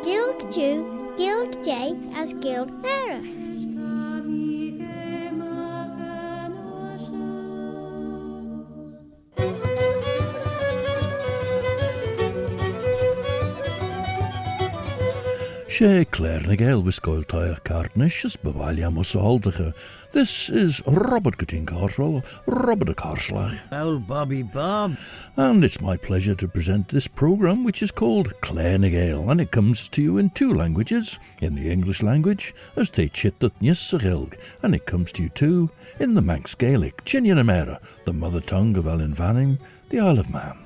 Gilg Jew, Gilg J as Gilg Nerach. Sé Claare na Gael wiscoil taich cartnish as bavalia musaldige. This is Robert Getting Carswell, Robert a Carslach. Oh, Bobby Bob. And it's my pleasure to present this programme, which is called Claare na Gael, and it comes to you in two languages, in the English language, as te chittat Nisagilg, and it comes to you too in the Manx Gaelic, Chinyanamera, the mother tongue of Ellen Vanning, the Isle of Man.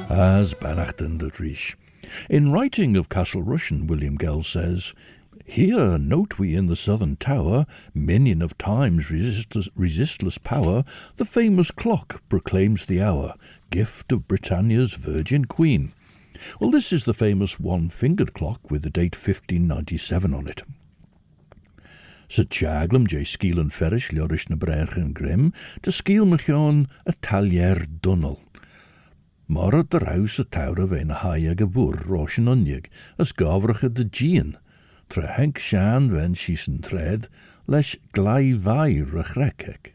As Bannachten de Rish. In writing of Castle Rushen, William Gell says, "Here note we in the southern tower, minion of time's resistless power, the famous clock proclaims the hour, gift of Britannia's Virgin Queen." Well, this is the famous one-fingered clock with the date 1597 on it. Sa Jaglum J. Skeel and Ferrish, Liorish na Breach and Grimm, to Skeel Machon a Talier Dunnel. Mar at the house a tower of een haie geboer, Roshen Unyig, as gavrige de Jean, tre henk shan ven sheesen tred, lesh glai vai rechrekek.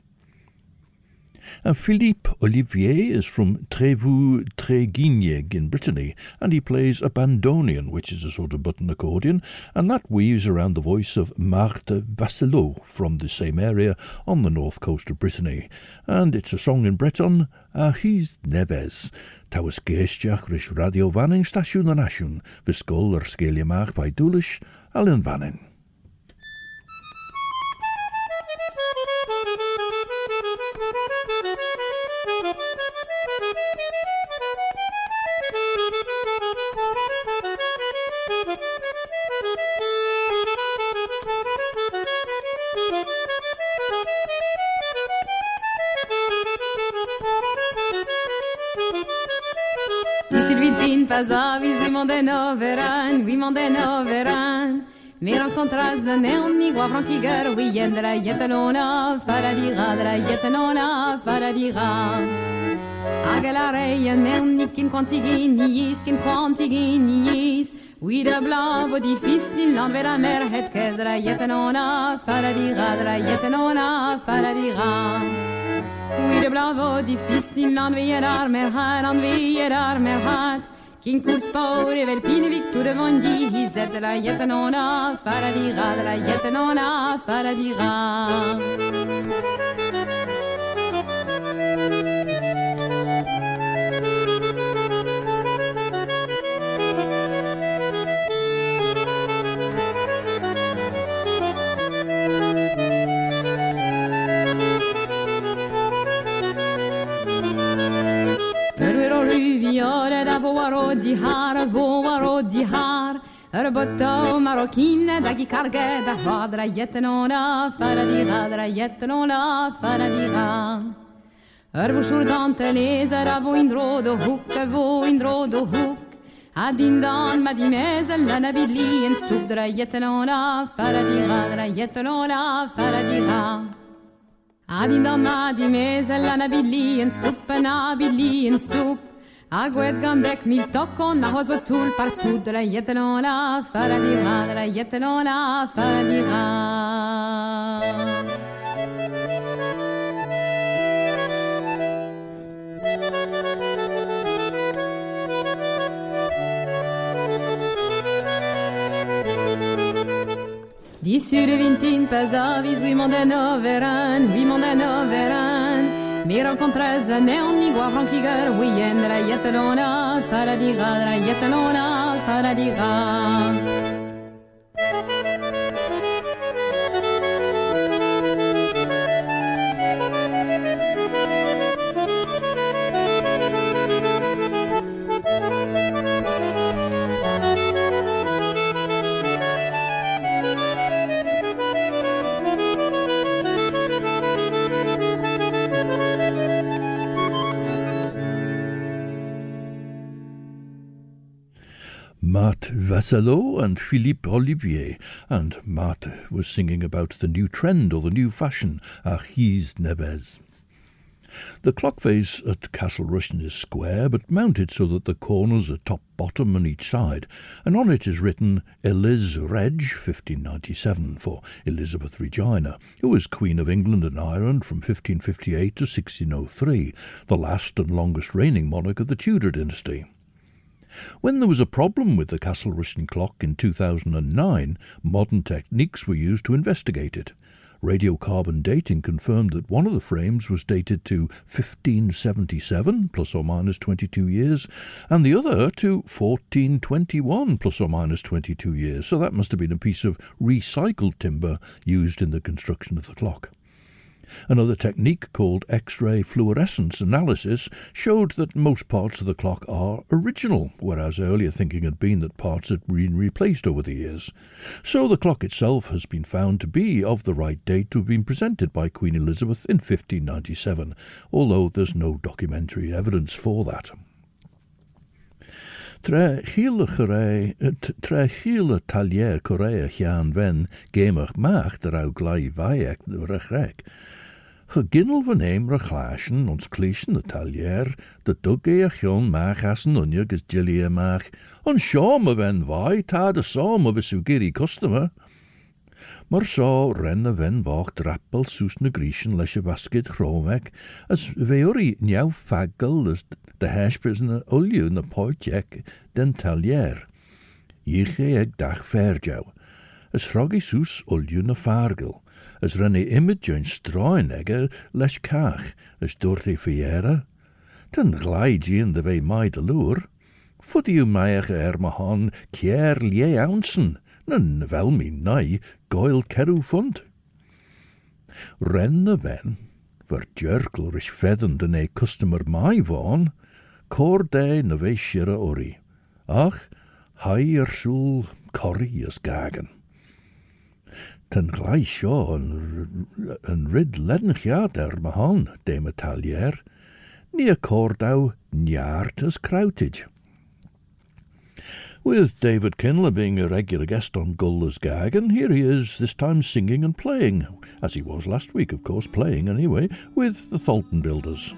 And Philippe Olivier is from Trévaux-Tréguignac in Brittany, and he plays a bandonion, which is a sort of button accordion, and that weaves around the voice of Marthe Vasselot from the same area on the north coast of Brittany. And it's a song in Breton, Ahis Nebes. Tawas geestiach rish Radio Vanning Station an Ashun, Viscol er Skeliamach by Dulish, Allen Vanning. Silvitin pasavis, vi monden overan. Mer incontrazan e ogni guavran chi gar, vi yendra yetanona, faradira. Agalareia, mernikin quantiginis, oui de blavo difficile, l'envers mer het kezra yetanona, faradira. Oui de blavo difficile, l'envers mer hat, Kin korspaur vel pinevik to de vondi, hizet de la yetanona, faradira. Voaro di har Erbotta marocchina da chi carga da fadra yetenona faradira Ervushur dante leser avo indrodo hook Adindan madimezel la nabili en stubdra yetenona faradira Adindan madimezel la nabili en stup Agued gandek mil tocon, ma hos tul partout de la yetenona, faradira. Di sur de vintin pasavis, vi monden overan. Mir incontreza ne ogni guavran chi gar, vi yendra yetenona, faradira. Marthe Vasselot and Philippe Olivier, and Marthe was singing about the new trend or the new fashion, Achis Nebez. The clock face at Castle Rushen is square, but mounted so that the corners are top, bottom and each side, and on it is written Eliz Reg 1597 for Elizabeth Regina, who was Queen of England and Ireland from 1558 to 1603, the last and longest reigning monarch of the Tudor dynasty. When there was a problem with the Castle Rushen clock in 2009, modern techniques were used to investigate it. Radiocarbon dating confirmed that one of the frames was dated to 1577, plus or minus 22 years, and the other to 1421, plus or minus 22 years, so that must have been a piece of recycled timber used in the construction of the clock. Another technique called X-ray fluorescence analysis showed that most parts of the clock are original, whereas earlier thinking had been that parts had been replaced over the years. So the clock itself has been found to be of the right date to have been presented by Queen Elizabeth in 1597, although there's no documentary evidence for that. Tre híle talier Korea Chian ven gemach maach der au glai vaiek rechrek. Geginnel van eem rechlaschen ons klischen de talier, de dugge jon maach as een unjug is jillie maach, on shome ven vai ta de som of a sugiri customer. Maar so renne ven vach drappel soes na griechen lesje basket chromec, as veori njau fagel as de hashpers na ulju na poitjek den talier. Jiche eg dag verjau, as froggy soes ulju na fargel, as renne imidjoin stroin egge lesh kach, as dorte fiera. Den glide je in de vee mai de loer. Fut you meiege mahan kier lie ounsen, nan wel mi nai Gael keru fund. Renne ven, ver jerkel is fedden den e customer mai van, cor de na vee shire ori. Ach, hai soel corrie is gagen. Ten glai sio een rid leddenjaat mahan, de metalier, nie cordau njaart as krautage. With David Kinler being a regular guest on Gull's Gagan, here he is, this time singing and playing, as he was last week, of course, playing anyway, with the Tholton Builders.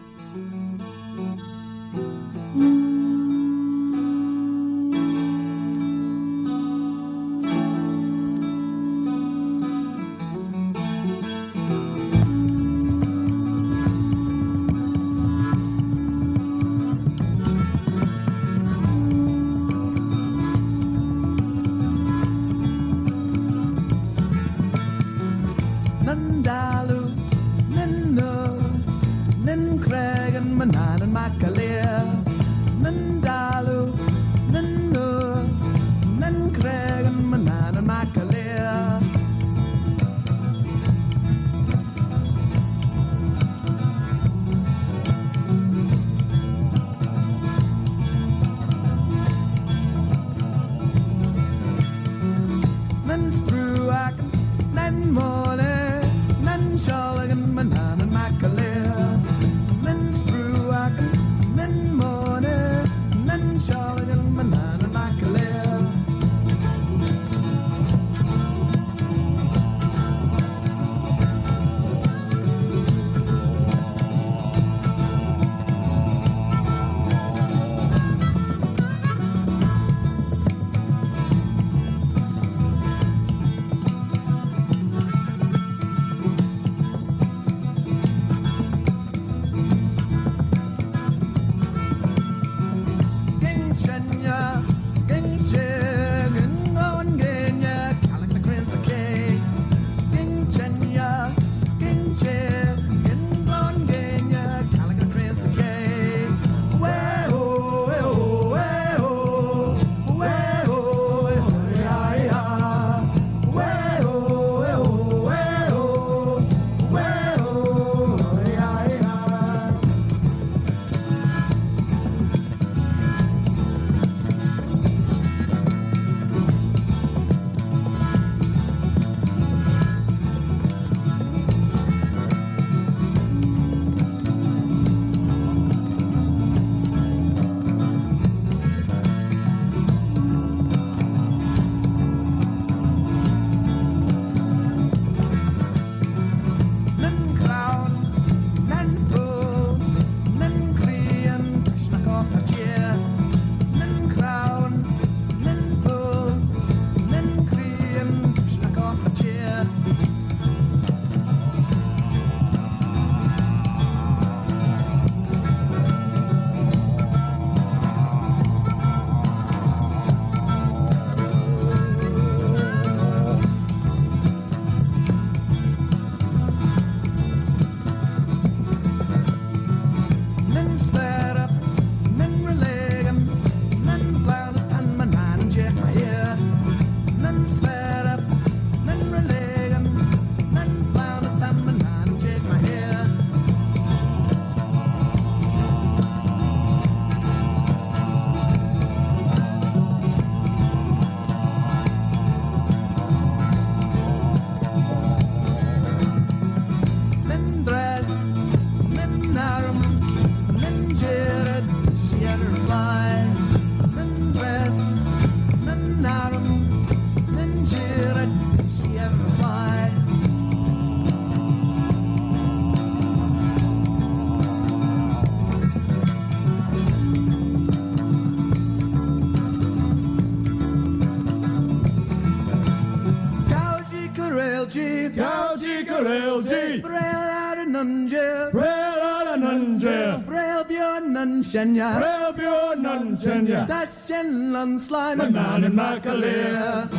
nan shenya. Rebio nan shenya. Dashen lan slime. Manan and Macalia.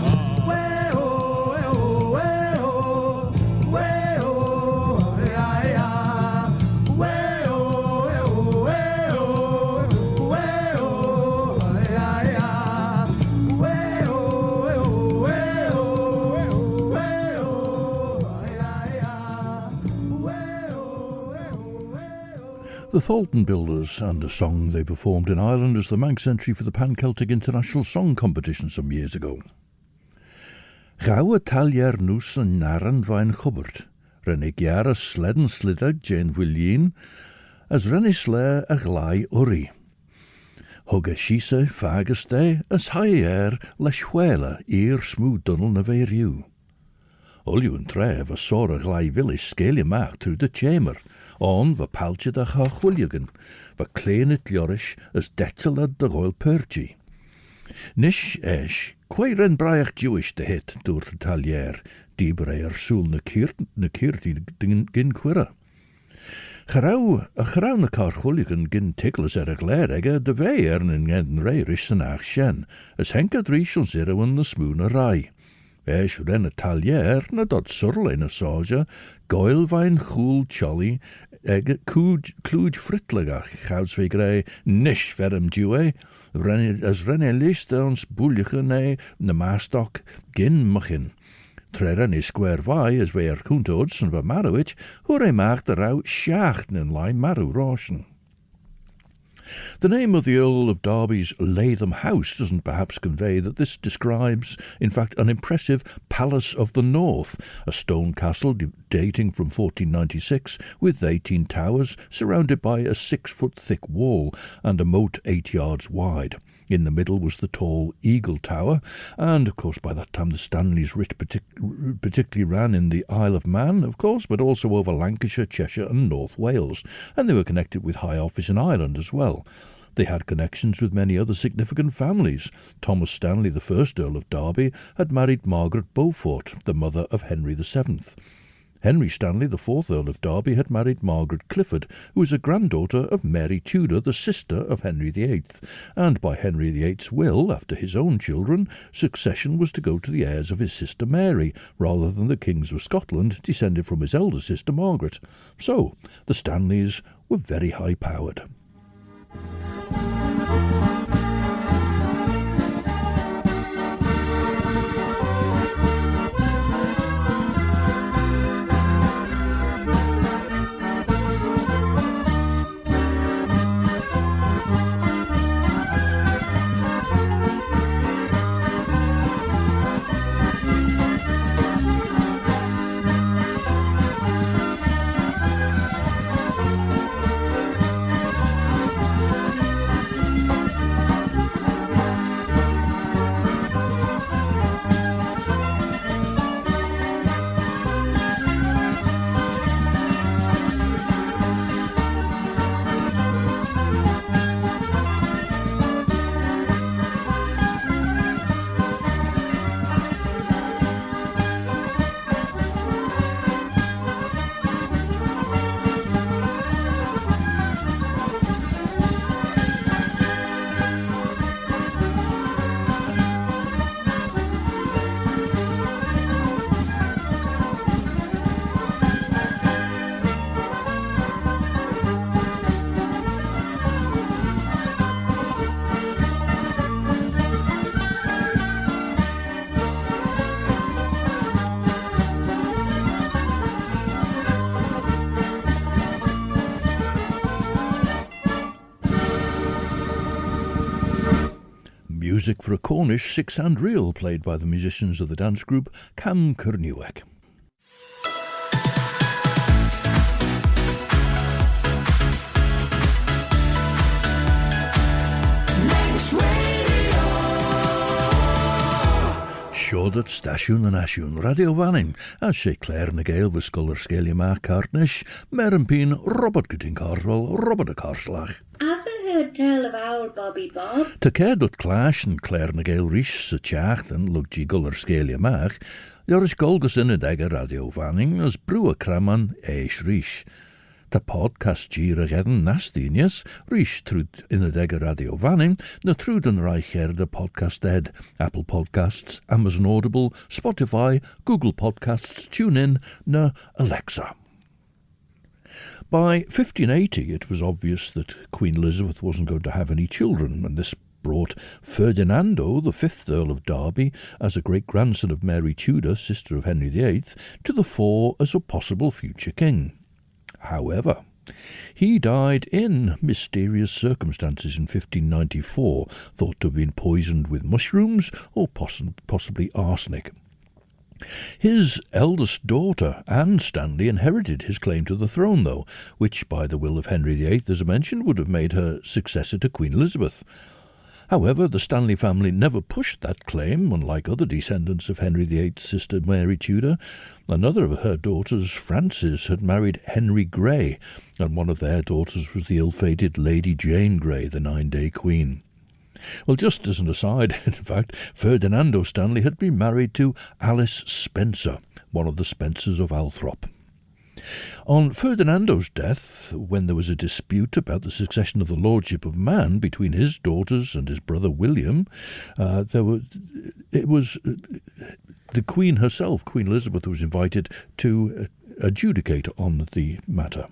The Thornton Builders, and a song they performed in Ireland as the Manx entry for the Pan-Celtic International Song Competition some years ago. Gael taljer nus yn naran vain chubert, renne giara sledden slidag Jane Willian, as renne sle a glai uri. Hugga shise fagaste as haier la schwela eer smooth dunnel na veiriu. Olju and trev a saw a glai village scale maach through the chamber, on va palchid a chachwilligan, va cleanit liorish as detzelad de royal perchi. Nish esh, quairen braich Jewish de hit door the talier, die breier soel na kirti gin quira. Gerau na carchwilligan gin tickles a Claare egge de vei in gen reirish an ach shen, as henka drishon zero in the smoon a rai. Esh ren a talier na dot surl in a soja, Gael vain chool cholly, egg cluj fritlegach, chouds ve grey, nish verum due, as renne list ons bulligen na maastok, gin machin. Treren is square vai as we kuntoods en va marowich, hore maag de rauw schachten in lijn marow roschen. The name of the Earl of Derby's Latham House doesn't perhaps convey that this describes, in fact, an impressive Palace of the North, a stone castle dating from 1496 with 18 towers surrounded by a 6-foot-thick wall and a moat 8 yards wide. In the middle was the tall Eagle Tower, and, of course, by that time the Stanleys' writ particularly ran in the Isle of Man, of course, but also over Lancashire, Cheshire and North Wales, and they were connected with high office in Ireland as well. They had connections with many other significant families. Thomas Stanley, the first Earl of Derby, had married Margaret Beaufort, the mother of Henry VII. Henry Stanley, the fourth Earl of Derby, had married Margaret Clifford, who was a granddaughter of Mary Tudor, the sister of Henry VIII, and by Henry VIII's will, after his own children, succession was to go to the heirs of his sister Mary, rather than the kings of Scotland, descended from his elder sister Margaret. So, the Stanleys were very high-powered. Music for a Cornish six-hand reel played by the musicians of the dance group Cam Cernuec. Siodat Stasiwn yn Asiwn, Radio Fanning, as sé Claare na Gael fy sgolor sgelia ma Cartnish, Merempin, Robert Gytyn Carswell, Robert y Carslach. Ever heard tell of our Bobby Bob? Ta cair dot clash and Claare na Gael rish sa tiacht and lug gi gulor sgelia maach, Joris Golgus in a dagger Radio Fanning as brew a craman eish rish. Ta podcast gir a gedden nastinius, rish trud in a dega radio vanning, na trud an reicher de podcast ed, Apple Podcasts, Amazon Audible, Spotify, Google Podcasts, TuneIn, na Alexa. By 1580 it was obvious that Queen Elizabeth wasn't going to have any children, and this brought Ferdinando, the 5th Earl of Derby, as a great-grandson of Mary Tudor, sister of Henry VIII, to the fore as a possible future king. However, he died in mysterious circumstances in 1594, thought to have been poisoned with mushrooms or possibly arsenic. His eldest daughter, Anne Stanley, inherited his claim to the throne, though, which, by the will of Henry VIII, as I mentioned, would have made her successor to Queen Elizabeth. However, the Stanley family never pushed that claim, unlike other descendants of Henry VIII's sister Mary Tudor. Another of her daughters, Frances, had married Henry Grey, and one of their daughters was the ill-fated Lady Jane Grey, the 9-day queen. Well, just as an aside, in fact, Ferdinando Stanley had been married to Alice Spencer, one of the Spencers of Althorp. On Ferdinando's death, when there was a dispute about the succession of the lordship of Man between his daughters and his brother William, it was the Queen herself, Queen Elizabeth, was invited to adjudicate on the matter.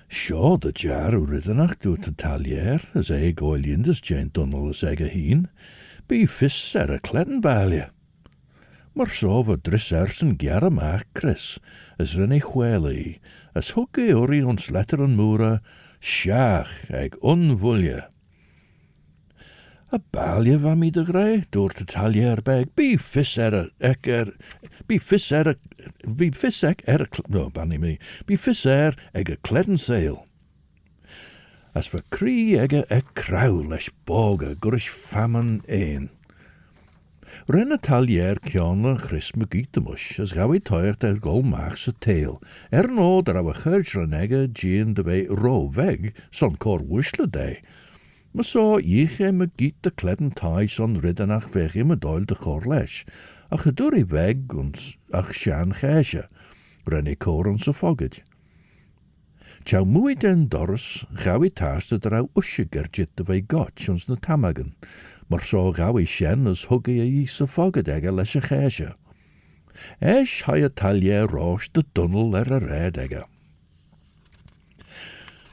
Seo the jar o riddenach dŵt y talier, as Gael Yndys Jane Dunnel as ega heen, be fis a cledden balia. Mar so fod dris yn giar amach Chris, as rinne chweli, as hwge ori ons letter an múra, siach ag unvulje. A balia va mi de grey, door te talier beg, be fis eg a cledden sail. As for cree eg a crow lesh boga, gurish famine ein. Ren a talier cion Chris McGeetamush, as gawi toirt gol machs a tail. No dar a church renega jean de ve ro veg, son cor wishla day. Ma so ich McGeet de cledden tie son riddenach veg im a doil de chor lesh. A geduri veg ons ach shan chesha. Ren cor ons a fogget. Chow mui den doris, gawi taste dar a ushe gerjit de ve gotch ons na tamagan. Mar so gawi shen as huggy a is a fogget egga lesh a chesha. Esh hai a talier rosh de dunnel a red egga.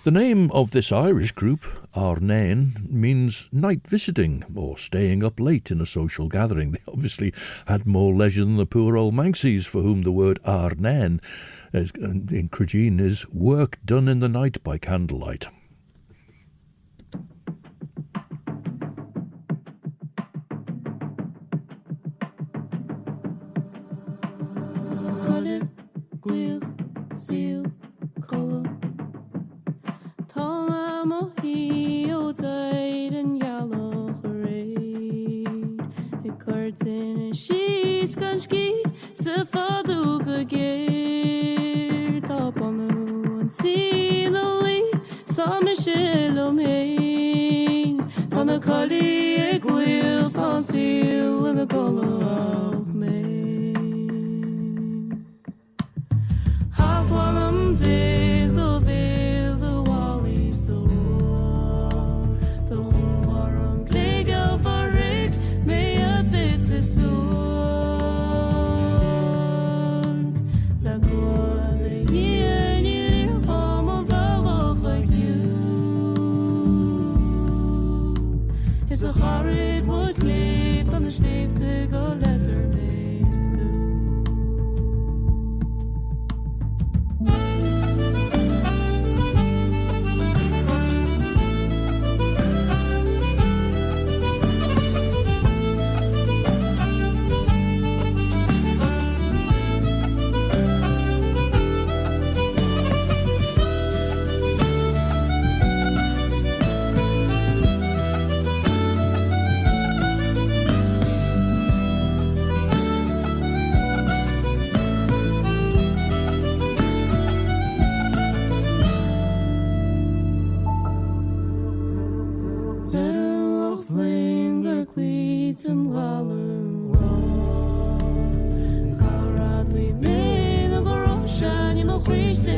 The name of this Irish group, Arnain, means night visiting or staying up late in a social gathering. They obviously had more leisure than the poor old Manxies, for whom the word Arnain in Crigeen is work done in the night by candlelight. Christ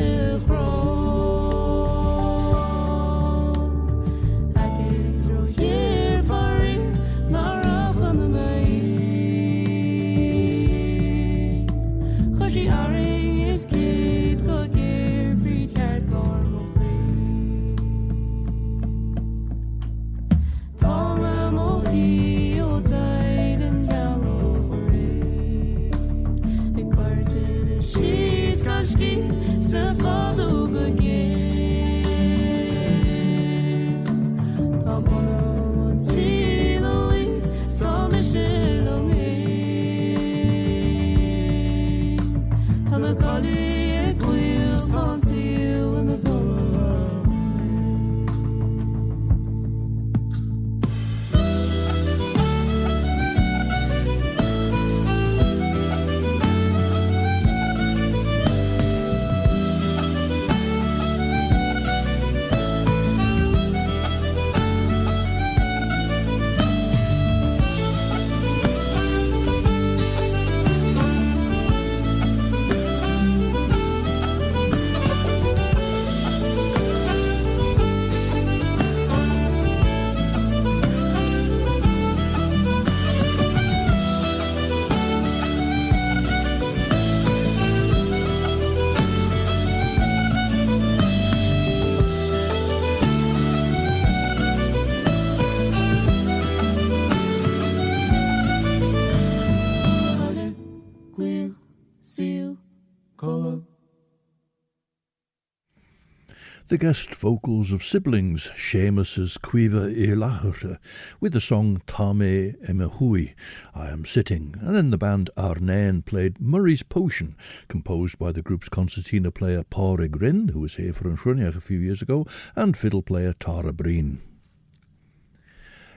The guest vocals of siblings Seamus's Cuiva Ilahurta with the song Tame Emehui, I Am Sitting, and then the band Arnain played Murray's Potion, composed by the group's concertina player Pádraig Grimm, who was here for Anshruneach a few years ago, and fiddle player Tara Breen.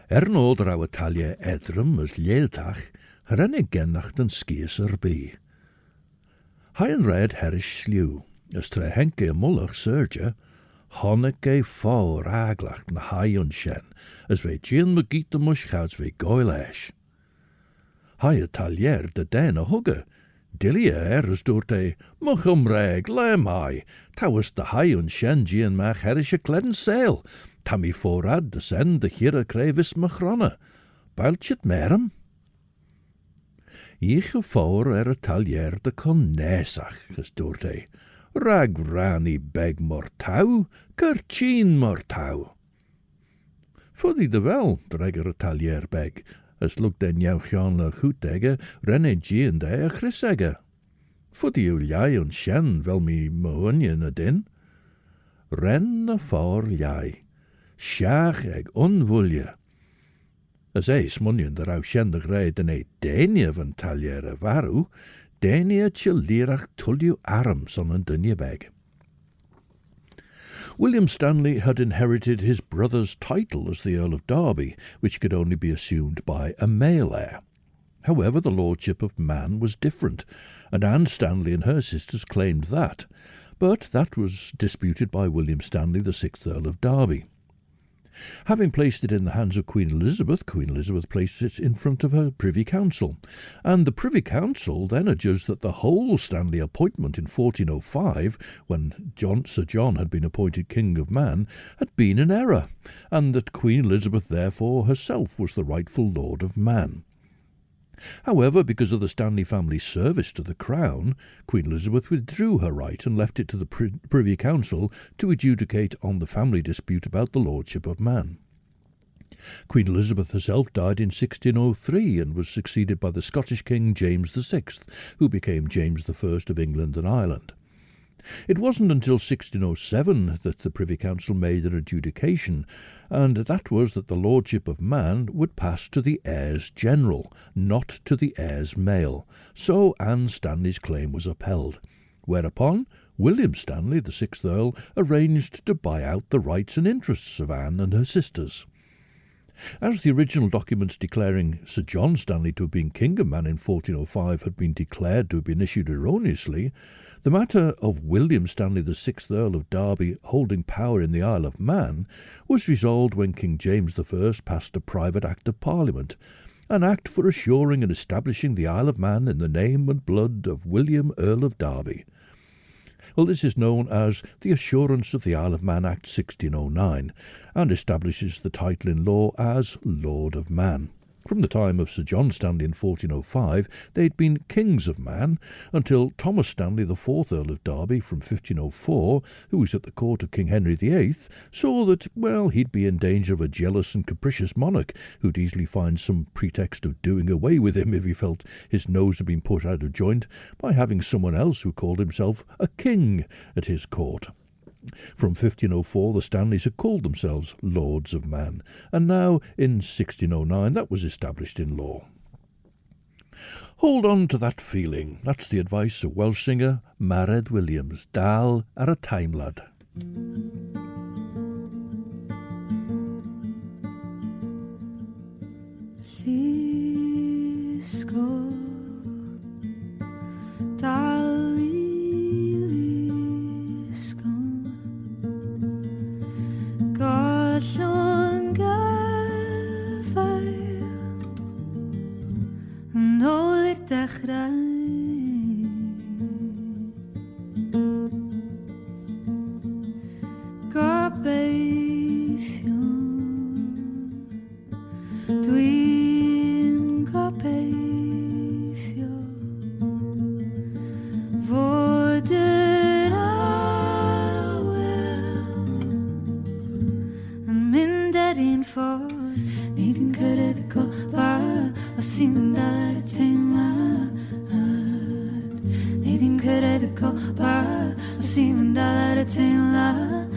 Nôd raw Italia edrym as Leiltach, Hrennig gennacht an skies erbij. Hein red herish sliw, as tre henke mullach surge, honnig ge fawr aglacht na haion shen, as ve Jean McGeet the mushchouts ve Gael esh. Hai Italier de den a hugge, Dillia as doorte, muchum reg, le mai, towers de haion shen Jean mach herish a cledden sail, tammy forad de send de hira crevis machrona, bailchit merum. Ich fawr Italier de con nesach, as doorte, rag rani beg mortau, kerchin mortau. Fuddy de wel, dregger Italier beg, as look den jouwchan le goedegge, renne gien de a chrissegge. Fuddy u ljai on shen wel mi mohunje na din. Ren a fawr ljai, shach eg onwulje. As munjen de rau shen de grei den denie van Talier a varu, denie chilirach tulju arms on een dunje beg. William Stanley had inherited his brother's title as the Earl of Derby, which could only be assumed by a male heir. However, the lordship of Man was different, and Anne Stanley and her sisters claimed that, but that was disputed by William Stanley, the 6th Earl of Derby. Having placed it in the hands of Queen Elizabeth placed it in front of her Privy Council, and the Privy Council then adjudged that the whole Stanley appointment in 1405, when Sir John had been appointed King of Man, had been an error, and that Queen Elizabeth therefore herself was the rightful Lord of Man. However, because of the Stanley family's service to the Crown, Queen Elizabeth withdrew her right and left it to the Privy Council to adjudicate on the family dispute about the lordship of Man. Queen Elizabeth herself died in 1603 and was succeeded by the Scottish King James VI, who became James I of England and Ireland. It wasn't until 1607 that the Privy Council made an adjudication, and that was that the lordship of Man would pass to the heirs general, not to the heirs male, so Anne Stanley's claim was upheld, whereupon William Stanley, the 6th Earl, arranged to buy out the rights and interests of Anne and her sisters. As the original documents declaring Sir John Stanley to have been King of Man in 1405 had been declared to have been issued erroneously, the matter of William Stanley, the 6th Earl of Derby, holding power in the Isle of Man was resolved when King James I passed a private Act of Parliament, an act for assuring and establishing the Isle of Man in the name and blood of William, Earl of Derby. Well, this is known as the Assurance of the Isle of Man Act 1609, and establishes the title in law as Lord of Man. From the time of Sir John Stanley in 1405, they had been Kings of Man, until Thomas Stanley, the 4th Earl of Derby, from 1504, who was at the court of King Henry VIII, saw that, well, he'd be in danger of a jealous and capricious monarch, who'd easily find some pretext of doing away with him if he felt his nose had been put out of joint by having someone else who called himself a king at his court. From 1504 the Stanleys had called themselves Lords of Man, and now in 1609 that was established in law. Hold on to that feeling. That's the advice of Welsh singer Mared Williams, dal ar y teimlad. Llisgo dal Gollon gafael nôl i'r dechrau Gobeithio dwi'n gobeithio fod yr un ffordd Nid yn cyrraedd y copa Os ti'n mynd ar y teimlad Nid yn cyrraedd y copa Os ti'n mynd ar y teimlad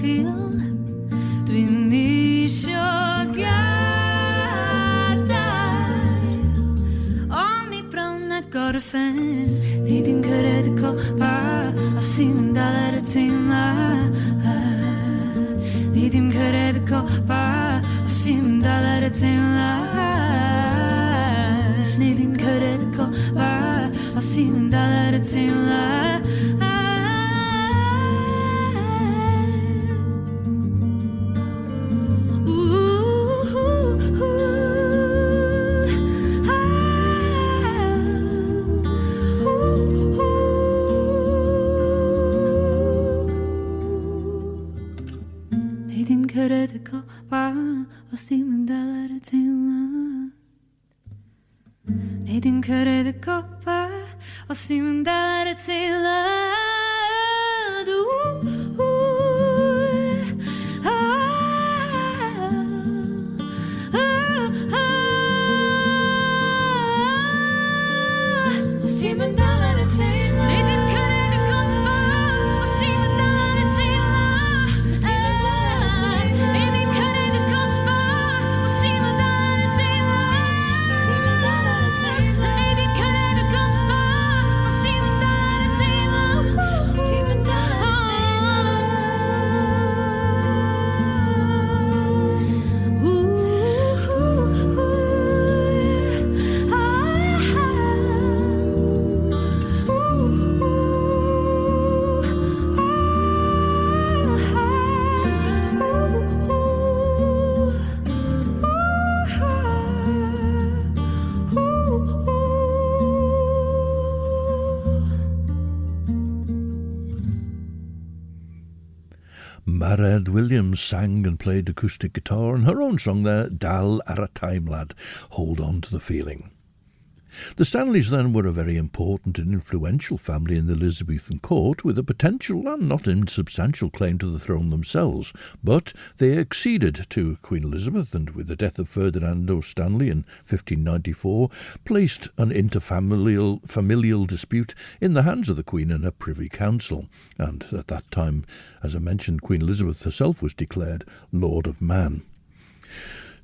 feel. Dwi'n misio gadael, ond ni bron a gorffen. Ni dim cyrraedd y copa, os ti'n mynd dal ar y teimlad. Ni dim cyrraedd y copa, os ti'n mynd dal ar y teimlad. Ni dim cyrraedd y copa, os ti'n mynd dal ar y teimlad. Cyrraedd y copa, os ti'n mynd dal ar y teimlad. Neu dim cyrraedd y copa, os ti'n mynd dal ar y teimlad. Os ti'n mynd dal ar y teimlad. Neu dim cyrraedd y copa, os ti'n mynd dal ar y teimlad. Mairead Williams sang and played acoustic guitar, and her own song there, Dal ar a Time Lad, Hold On to the Feeling. The Stanleys then were a very important and influential family in the Elizabethan court, with a potential and not insubstantial claim to the throne themselves, but they acceded to Queen Elizabeth, and with the death of Ferdinando Stanley in 1594, placed an familial dispute in the hands of the Queen and her Privy Council, and at that time, as I mentioned, Queen Elizabeth herself was declared Lord of Man.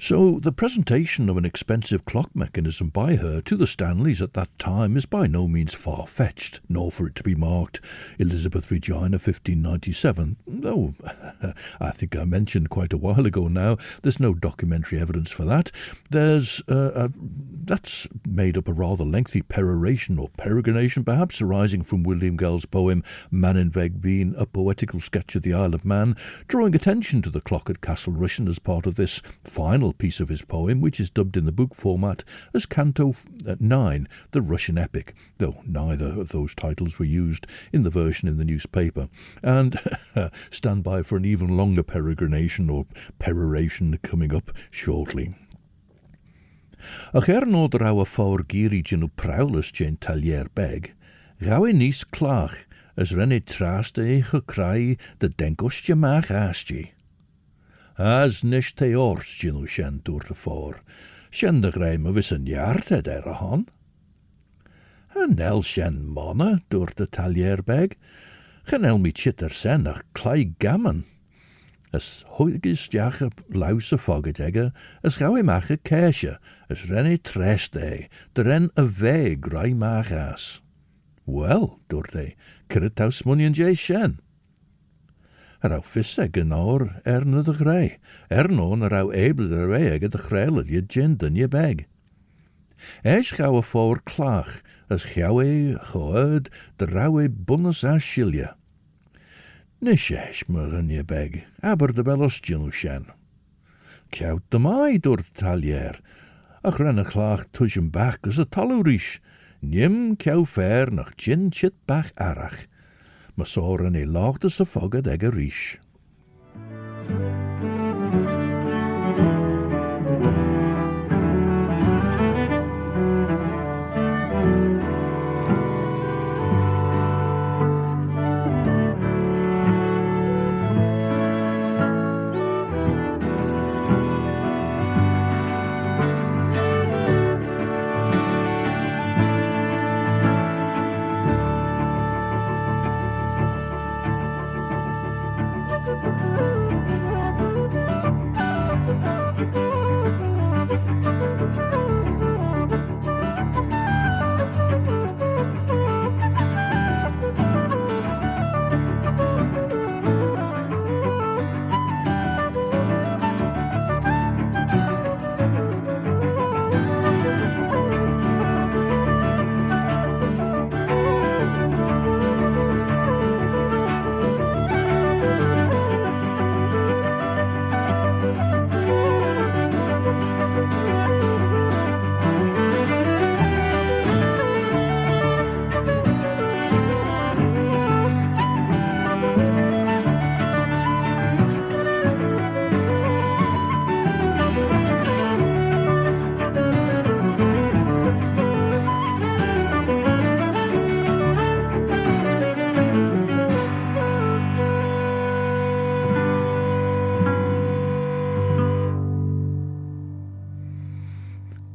So the presentation of an expensive clock mechanism by her to the Stanleys at that time is by no means far-fetched, nor for it to be marked Elizabeth Regina 1597, though I think I mentioned quite a while ago now, there's no documentary evidence for that. There's that's made up a rather lengthy peroration or peregrination, perhaps, arising from William Gell's poem Man in Veg Bean, a poetical sketch of the Isle of Man, drawing attention to the clock at Castle Rushen as part of this final piece of his poem, which is dubbed in the book format as Canto 9, the Russian epic, though neither of those titles were used in the version in the newspaper, and stand by for an even longer peregrination or peroration coming up shortly. Ach nod raw a fawr giri gyn o prawlus jen talier beg, gaw e nis clach, as renne trast e chacrai de denkostje mach asti. As nish te ors gyn o shen dŵr y fawr, shen de greim o vis yn iard ed a hon. Nel shen mona dŵr de talier beg, chanel mi chitter sen ach clai gammon. As hoigis diach a laus a fogadegger, as gaw e mach a keisje, as renne trest e, de ren a veg rai mach as. Wel, dŵr de, cyrrit taus munion jay shen. Rau fisseg yn awr erne de grei, ernon rau ebel de reeg de chreile je gin dyn je beg. Eis gauw a fawr clach, as gauw e choed de rau e bunnes a shilje. Nish eis myg yn je beg, aber de belos gin shen. Kjout de mai door talier, ach ren a clach tuschen bach as a talurish, nim kjou fair nach gin chit bach arach. Maar soren e laagde se fogget eg a rish.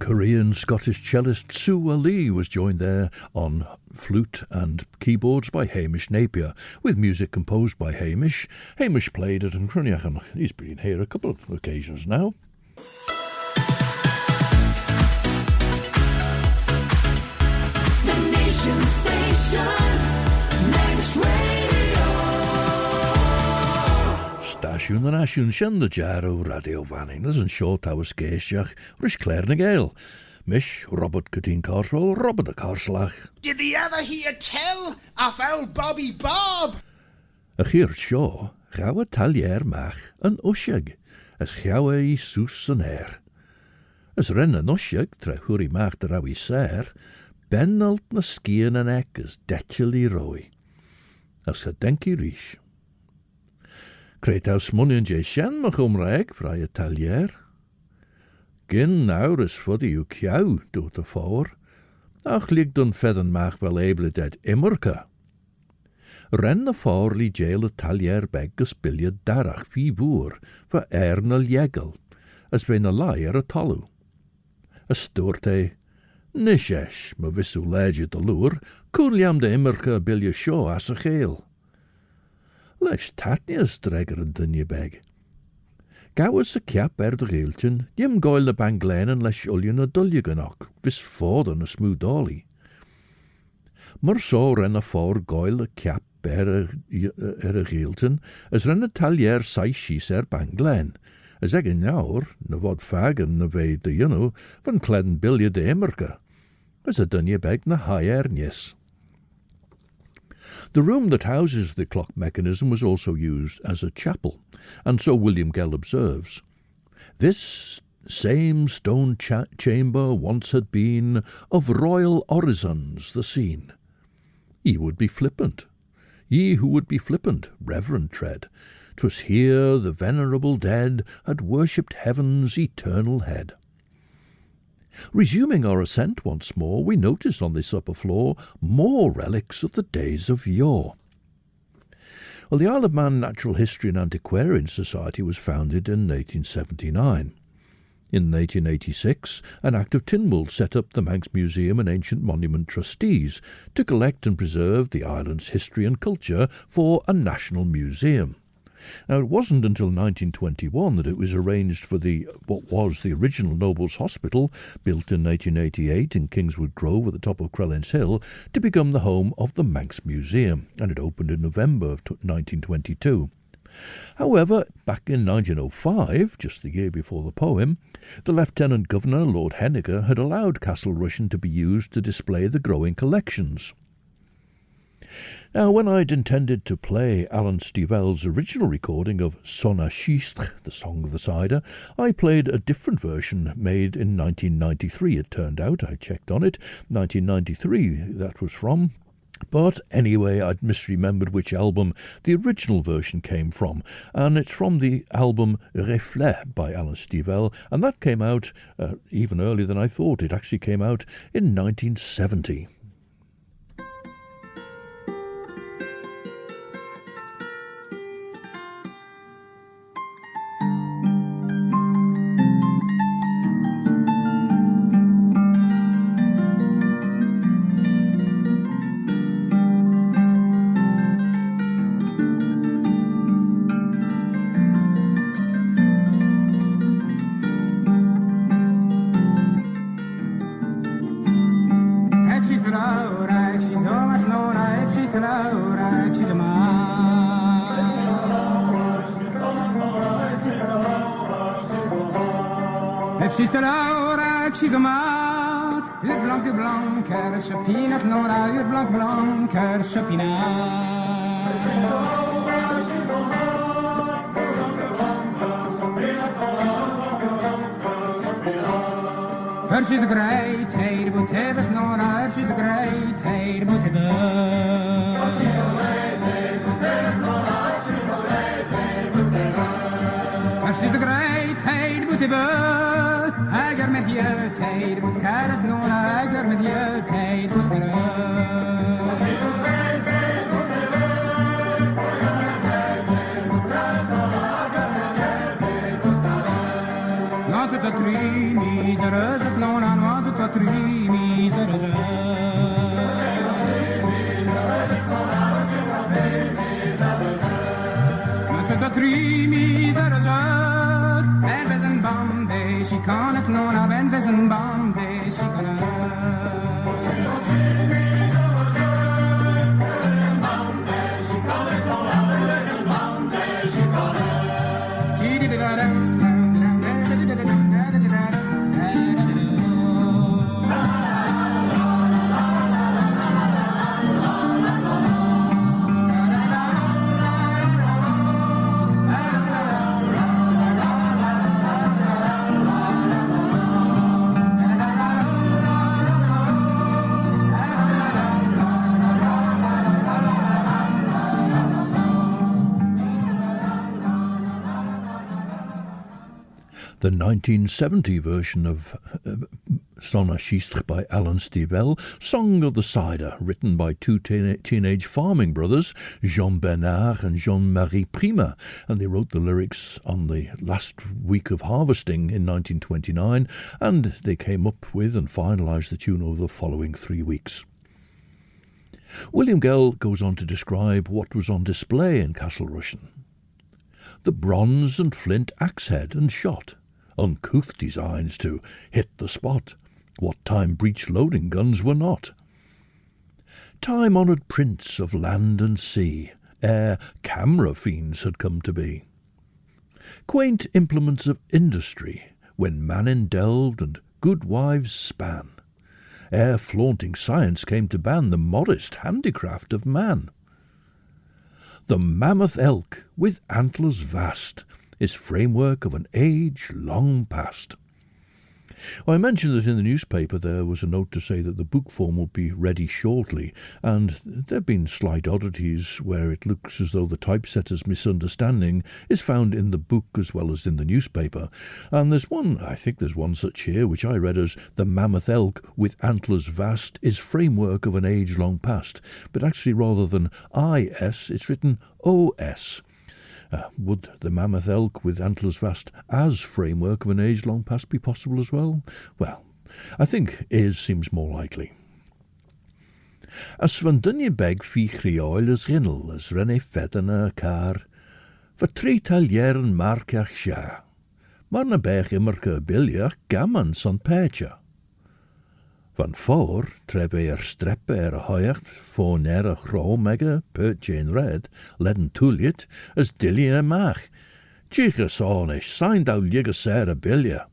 Korean Scottish cellist Sue Ali was joined there on flute and keyboards by Hamish Napier, with music composed by Hamish. Hamish played at Cruniach, and he's been here a couple of occasions now. The Nation Station, Manx Radio. Stasiwn yn asiwn sian dy jar o radio fanning, as yn sio taw ysgeisiach, rys Claare na Gael. Mish, Robert Cutting Carswell, Robert the Carslach. Did the ever hear tell of old Bobby Bob? A chir sio, gaw a talier mach yn usiag, as gaw I sws yn air. As ren yn usiag, tra hwri mach dy raw I ser, bennalt na sgien yn ec as detil I roi. As a denki rish. Cretaw smunion je sian mach umreg, frai a talier. Gyn nawr ys fwdi yw ciaw, dwt y ffawr, ach lig dyn fedden mach fel eblyd ed immerca. Ren y ffawr li jail y talier beg ys biliad darach fi fwr, fa na liegel, as fe na lai ar y tolw. Ys dwrt e, nishesh, ma fysw legid y lŵr, cwliam de immerca bilia sio as y chael. Leis tatni ys dreger yn dynnu beg. Gawas y ciap dy geiltyn, dim goel y banglen yn leis ulion y dwliag yn och, fys ffordd yn y smwdoli. Myr so ren y ffordd goel y ciap y geiltyn, as ren y talier sais sys banglen, as eg yn nawr, na fod fag yn na fe dy ynw, fan cleden bilia dy emerca, as y dynnu beg na haier nies. The room that houses the clock mechanism was also used as a chapel, and so William Gell observes, "This same stone chamber once had been of royal orisons the scene. Ye would be flippant, ye who would be flippant, reverend tread, 'twas here the venerable dead had worshipped heaven's eternal head." Resuming our ascent once more, we notice on this upper floor more relics of the days of yore. Well, the Isle of Man Natural History and Antiquarian Society was founded in 1879. In 1886, an Act of Tynwald set up the Manx Museum and Ancient Monument Trustees to collect and preserve the island's history and culture for a national museum. Now, it wasn't until 1921 that it was arranged for what was the original Nobles Hospital, built in 1888 in Kingswood Grove at the top of Crellins Hill, to become the home of the Manx Museum, and it opened in November of 1922. However, back in 1905, just the year before the poem, the Lieutenant Governor, Lord Henniker, had allowed Castle Rushen to be used to display the growing collections. Now, when I'd intended to play Alan Stivell's original recording of Sonna Shistr, the Song of the Cider, I played a different version made in 1993, it turned out. I checked on it. 1993, that was from. But anyway, I'd misremembered which album the original version came from, and it's from the album Reflet by Alan Stivell, and that came out even earlier than I thought. It actually came out in 1970. She's the Laura, she's a mat. Ut blank, kersje pinat, Laura, ut blank, kersje pinat. She's a great hair, but heaven, Laura, she's a great hair, but heaven. She's a great hair, but heaven. Agar met je tijd, moet kaart nog agar met je tijd, moet Not at the tree, is a rose of lawn on the three miseras. The three miseras. Ben wezen Bombay, she can't know now. Ben wezen Bombay, she can't. The 1970 version of Sonna Shistre by Alan Stivell, Song of the Cider, written by two teenage farming brothers, Jean Bernard and Jean-Marie Prima, and they wrote the lyrics on the last week of harvesting in 1929, and they came up with and finalised the tune over the following 3 weeks. William Gell goes on to describe what was on display in Castle Rushen. The bronze and flint axe head and shot, uncouth designs to hit the spot, what time breech loading guns were not. Time-honoured prints of land and sea, ere camera fiends had come to be. Quaint implements of industry, when Mannin delved and good wives span, ere flaunting science came to ban the modest handicraft of man. The mammoth elk, with antlers vast, is framework of an age long past. I mentioned that in the newspaper there was a note to say that the book form would be ready shortly, and there have been slight oddities where it looks as though the typesetter's misunderstanding is found in the book as well as in the newspaper. And I think there's one such here, which I read as "The mammoth elk with antlers vast is framework of an age long past," but actually rather than I-S, it's written O-S. Would the mammoth elk with antlers vast as framework of an age long past be possible as well? Well, I think is seems more likely. As van dunje beg fi chriol as rinnel, as renne feddene car, va 3 jaren markach sja, maar na beg immerke biljach gammon son pecha. Van voor trebe streppe hoiacht, voor nere gromegge, put red, ledden toeliet, as dilje mach. Chigas onish, sein dau ligasere bilje.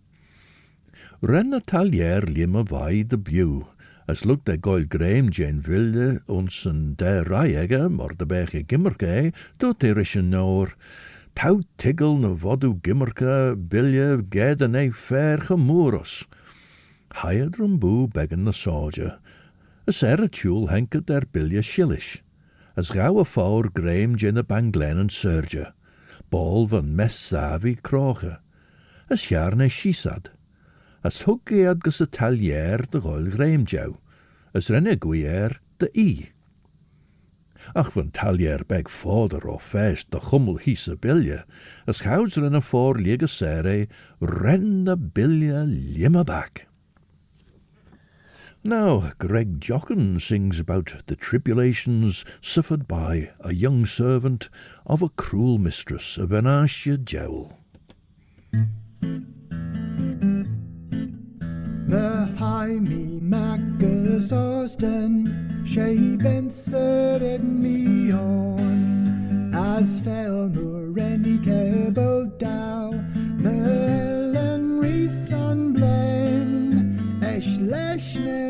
Renne talier limme vai de bew, as look de Gael Grimm wilde ons en de rijegge, maar de berge gimmerke, doet de rischen noor. Tau tigel ne vodu gimmerke, bilje, gede ne fair gemoeros. Hired rumboe beggen the soldier, as er tjul henket der bilje shillish, as gauwe four Grimm in a banglen and surge, bol van mes savi kroche, as jarne shisad, as hugge ad gus a talier de Gael Grimm jou, as renne guier de I. Ach van talier beg vader of fest de hummel hisse bilje, as gauws renne voor liege sere, ren de bilje limme back. Now, Greg Jochen sings about the tribulations suffered by a young servant of a cruel mistress of Benashia Gell. Behind me, Maccus Austin, she been setting me on, as fell nor any cable down, Merlin Reese on blame, Esh Leshne.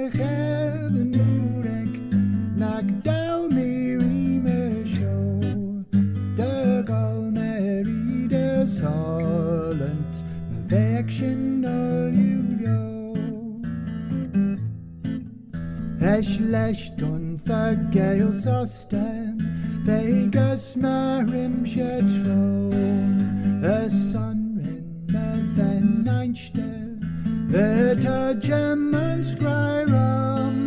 Esh lesh dun for Gael Sostan, Vegas marim shetron, the sun rin me van einste, the German scryrum,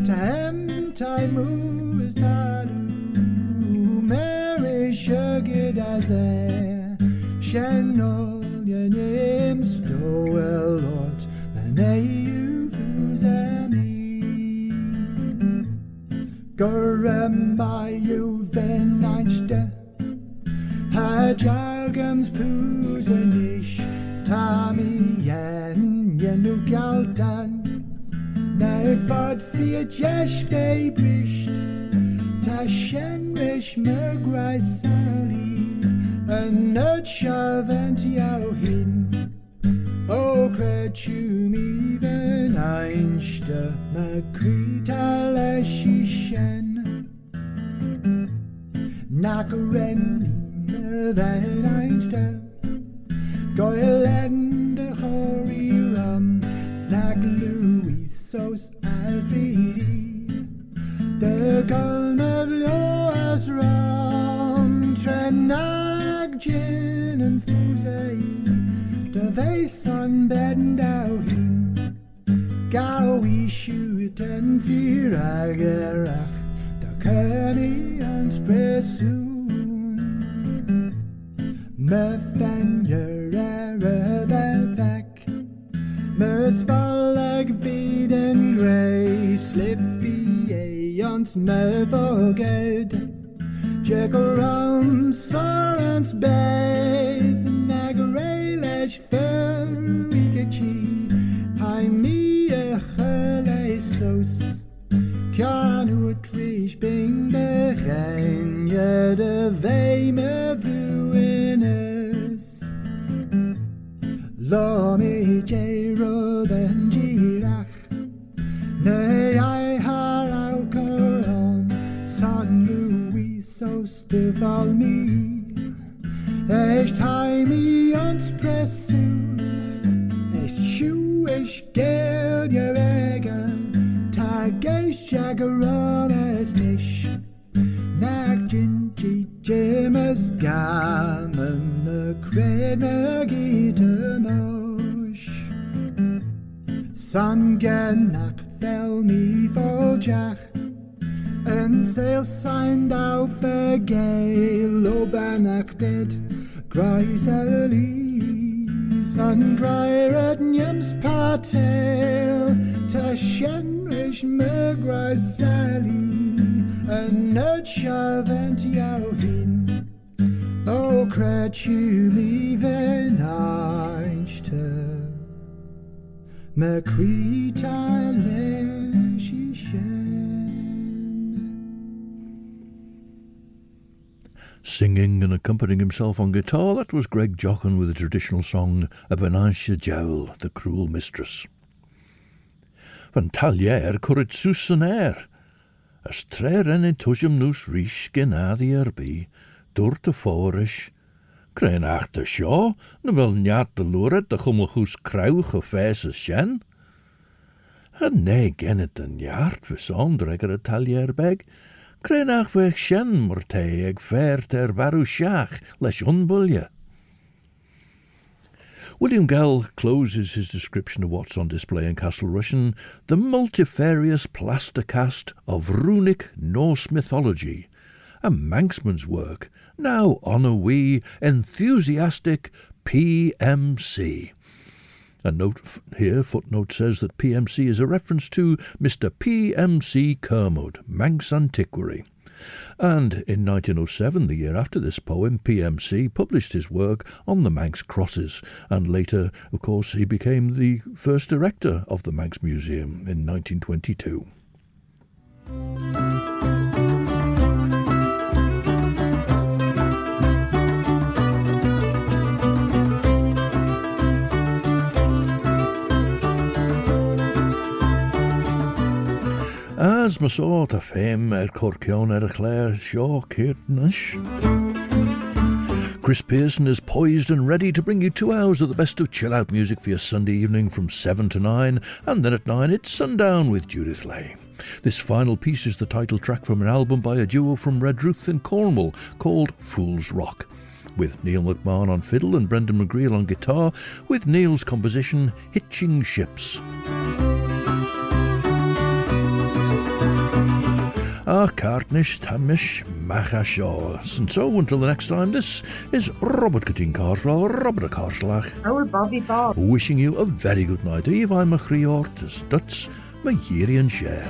Tam Taimu is talu, Mary shugid as a Shenol yanim stowel lot, and you Grimm you veneinste ha jagams poes en ish Tommy yen nu galdan Neg bod fi jesh fe brisht Ta shenrish me grai sali En nerd shavent jou hin O cred you me veneinste Me krita leshi shen Nakeren me veneinste Gael en de chori rum Nag Louis sos alfidi De galnev lo as rum Trenag gin en fusei De veis on bed down hin Gawi shoot en firagerach Da kenny ans presoon Me fenjer Me spalleg vid en grey Slippy ons me våged Jekyll rum sorens bays Nagrelesh ferrikachi Hai mi chele sos Kjanu trish bing de rein de vei me vluines Lo me jero den girach Nei I har aukeron San Louis so stival me Echt hai mi ans pressoon Echt shuish gel je egen Tag eich jagaron es nish Nag gingy jimus gammon The cred me gita mosh San genach fel me voljach En sail signed out for Gael O banach dead Grais Elise An grairet nyms patel Ta shenrish me grais Sally En nerd shavent jou hin O cred you leven einste Me krita leshi shen Singing and accompanying himself on guitar, that was Greg Jochen with the traditional song A Benansha Gell, the Cruel Mistress. Van Tallier currit sus an air. As treir en tusham nus rish genadi erbi, dur te forish. Krein achter shaw, na wel njat de loret de chummelhoes krauw gefeise shen. En nee gennet een jaart besondregger a Tallier beg. Krein ach weg shen morte eg ver ter barushach lesh unbulje. William Gell closes his description of what's on display in Castle Rushen, the multifarious plaster cast of runic Norse mythology, a Manxman's work, now on a wee enthusiastic PMC. A note here, footnote says that PMC is a reference to Mr. PMC Kermode, Manx antiquary. And in 1907, the year after this poem, PMC published his work on the Manx crosses, and later, of course, he became the first director of the Manx Museum in 1922. As my sort of fame Corkion Claare Shaw Kirtnish. Chris Pearson is poised and ready to bring you 2 hours of the best of chill-out music for your Sunday evening from 7 to 9, and then at 9 it's Sundown with Judith Leigh. This final piece is the title track from an album by a duo from Redruth in Cornwall called Fool's Rock, with Neil McMahon on fiddle and Brendan McGreal on guitar, with Neil's composition Hitching Ships. Cartnish Tamish Machashaw. And so until the next time, this is Robert Cutting Carswell, Robert Carslach. Oh, Bobby Bob. Wishing you a very good night. Eve I'm a Chriort, Stutz, my Yerian Share.